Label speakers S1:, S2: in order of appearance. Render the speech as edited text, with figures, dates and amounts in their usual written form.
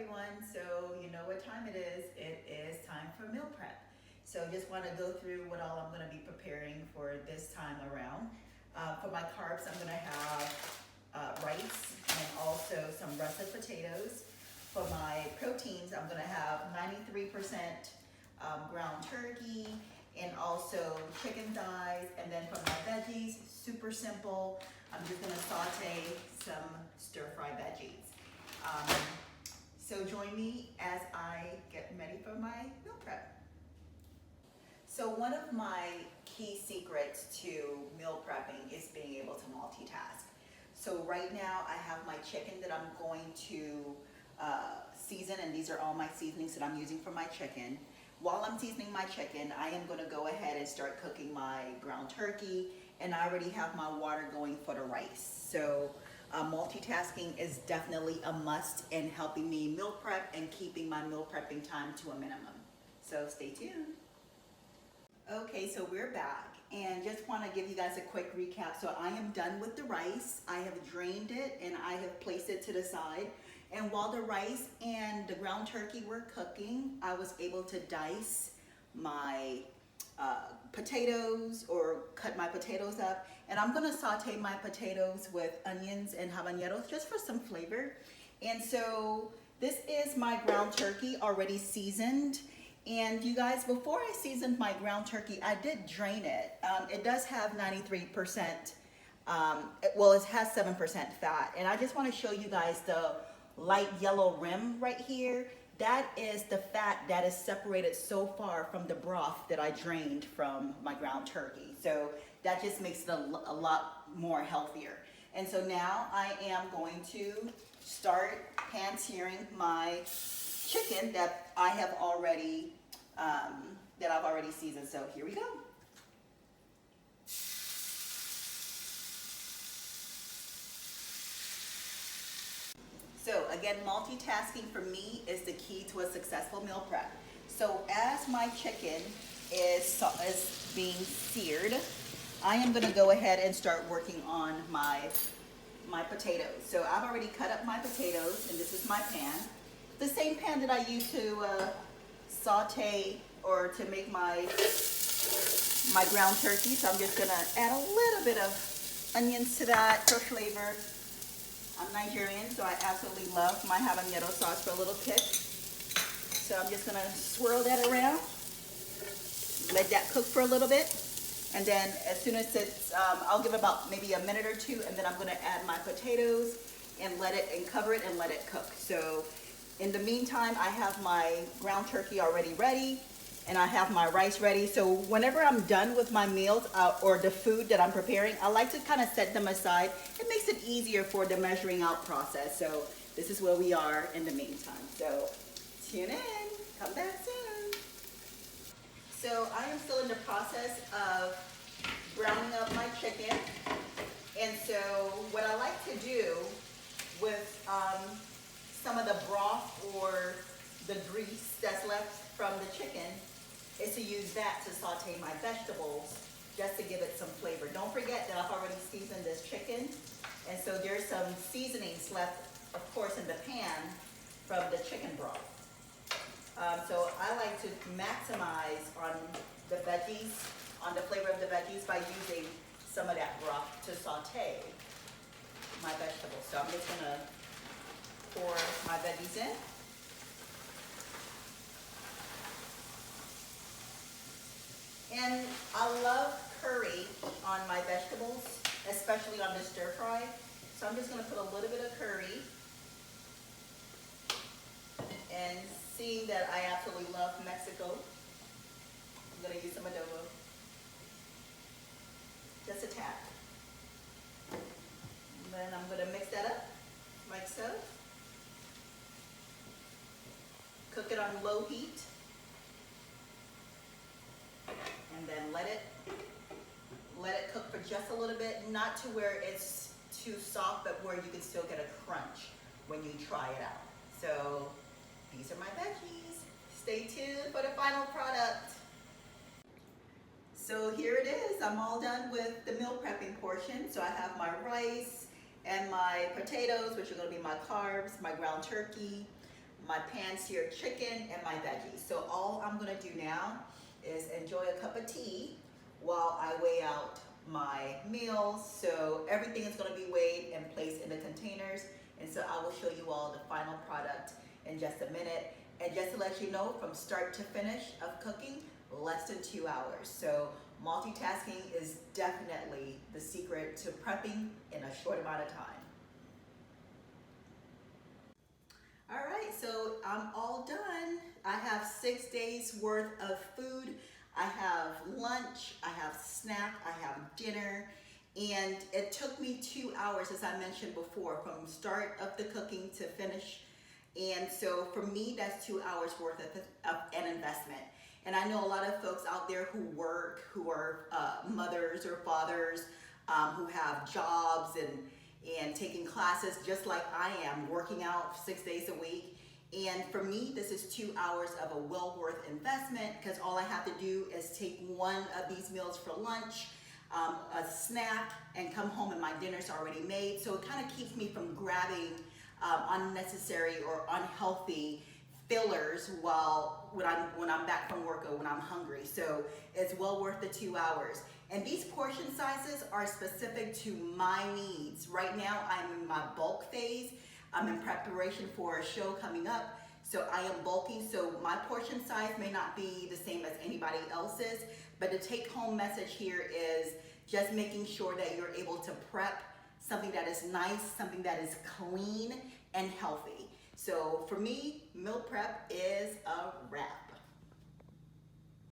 S1: everyone. So you know what time it is. It is time for meal prep. So just want to go through what all I'm going to be preparing for this time around. For my carbs, I'm going to have rice and also some russet potatoes. For my proteins, I'm going to have 93% ground turkey and also chicken thighs. And then for my veggies, super simple. I'm just going to saute some stir-fry veggies. So join me as I get ready for my meal prep. So one of my key secrets to meal prepping is being able to multitask. So right now I have my chicken that I'm going to season, and these are all my seasonings that I'm using for my chicken. While I'm seasoning my chicken, I am going to go ahead and start cooking my ground turkey, and I already have my water going for the rice. So multitasking is definitely a must in helping me meal prep and keeping my meal prepping time to a minimum. So stay tuned. Okay, so we're back, and just want to give you guys a quick recap. So I am done with the rice. I have drained it and I have placed it to the side. And while the rice and the ground turkey were cooking, I was able to dice my potatoes, or cut my potatoes up. And I'm gonna saute my potatoes with onions and habaneros just for some flavor. And so this is my ground turkey already seasoned. And you guys, before I seasoned my ground turkey, I did drain it. It does have 93%, well, it has 7% fat. And I just wanna show you guys the light yellow rim right here. That is the fat that is separated so far from the broth that I drained from my ground turkey. So that just makes it a lot more healthier. And so now I am going to start pan-searing my chicken that I have already, I've already seasoned. So here we go. So again, multitasking for me is the key to a successful meal prep. So as my chicken is being seared, I am gonna go ahead and start working on my potatoes. So I've already cut up my potatoes, and this is my pan. The same pan that I use to saute or to make my ground turkey. So I'm just gonna add a little bit of onions to that for flavor. I'm Nigerian, so I absolutely love my habanero sauce for a little kick. So I'm just gonna swirl that around, let that cook for a little bit, and then as soon as it's, I'll give about maybe a minute or two, and then I'm gonna add my potatoes and cover it and let it cook. So in the meantime, I have my ground turkey already ready, and I have my rice ready. So whenever I'm done with my meals or the food that I'm preparing, I like to kind of set them aside. It makes it easier for the measuring out process. So this is where we are in the meantime. So tune in, come back soon. So I am still in the process of browning up my chicken. And so what I like to do with some of the broth or the grease that's left from the chicken is to use that to saute my vegetables, just to give it some flavor. Don't forget that I've already seasoned this chicken, and so there's some seasonings left, of course, in the pan from the chicken broth. So I like to maximize on the veggies, on the flavor of the veggies, by using some of that broth to saute my vegetables. So I'm just gonna pour my veggies in. And I love curry on my vegetables, especially on the stir fry. So I'm just gonna put a little bit of curry. And seeing that I absolutely love Mexico, I'm gonna use some adobo. Just a tap. And then I'm gonna mix that up, like so. Cook it on low heat. And then let it cook for just a little bit, not to where it's too soft, but where you can still get a crunch when you try it out. So these are my veggies. Stay tuned for the final product. So here it is. I'm all done with the meal prepping portion. So I have my rice and my potatoes, which are going to be my carbs, my ground turkey, my pan-seared chicken, and my veggies. So all I'm gonna do now is enjoy a cup of tea while I weigh out my meals. So everything is gonna be weighed and placed in the containers. And so I will show you all the final product in just a minute. And just to let you know, from start to finish of cooking, less than 2 hours. So multitasking is definitely the secret to prepping in a short amount of time. All right, so I'm all done. I have 6 days worth of food. I have lunch, I have snack, I have dinner, and it took me 2 hours, as I mentioned before, from start of the cooking to finish. And so for me, that's 2 hours worth of an investment. And I know a lot of folks out there who work, who are mothers or fathers, who have jobs and taking classes just like I am, working out 6 days a week. And for me, this is 2 hours of a well worth investment, because all I have to do is take one of these meals for lunch, a snack, and come home and my dinner's already made. So it kind of keeps me from grabbing unnecessary or unhealthy fillers when I'm back from work or when I'm hungry. So it's well worth the 2 hours. And these portion sizes are specific to my needs. Right now I'm in my bulk phase. I'm in preparation for a show coming up. So I am bulking, so my portion size may not be the same as anybody else's, but the take home message here is just making sure that you're able to prep something that is nice, something that is clean and healthy. So for me, meal prep is a wrap.